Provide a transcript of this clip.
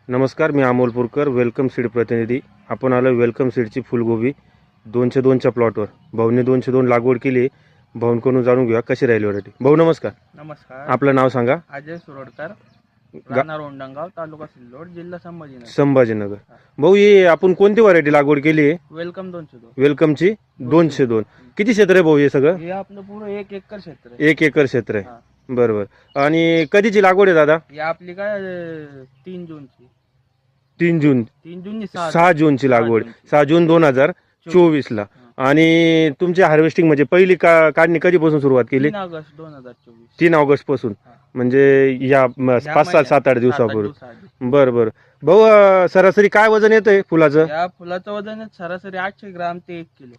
नमस्कार, मी Amol Purkar, welcome seed प्रतिनिधी. आपण आलो वेलकम सीडची फुलगोबी 202च्या प्लॉटवर. भाऊने 202 लागवड केली. भाऊंकडून जाणून घेऊया कशी राहिली व्हरायटी. भाऊ नमस्कार. नमस्कार. आपलं नाव सांगा. अजय सुरोडकर, राहणार ओंडंगाव, तालुका सिल्लोड, जिल्हा संभाजीनगर. संभाजीनगर. भाऊ, हे आपण कोणती व्हरायटी लागवड केली आहे? वेलकम 202. वेलकमची 202. किती क्षेत्र आहे भाऊ हे सगळं? हे आपलं पुरं 1 एकर क्षेत्र आहे. 1 एकर क्षेत्र आहे. हा. बरोबर. आणि कधीची लागवड आहे दादा? हे आपली काय 3 जूनची. 3 जून. 3 जून 6 जूनची लागवड. 6 जून 2024 ला. आणि तुमची हार्वेस्टिंग म्हणजे पहिली काढणी कधीपासून सुरुवात केली? 3 ऑगस्ट 2024. 3 ऑगस्ट पासून. हा. म्हणजे या 5-7-8 दिवसापूर्वी. दिवसाआधी. बरं बरं. भाऊ, सरासरी काय वजन येतंय फुलाचं? या फुलाचं वजन आहे सरासरी 800 ग्राम ते 1 किलो.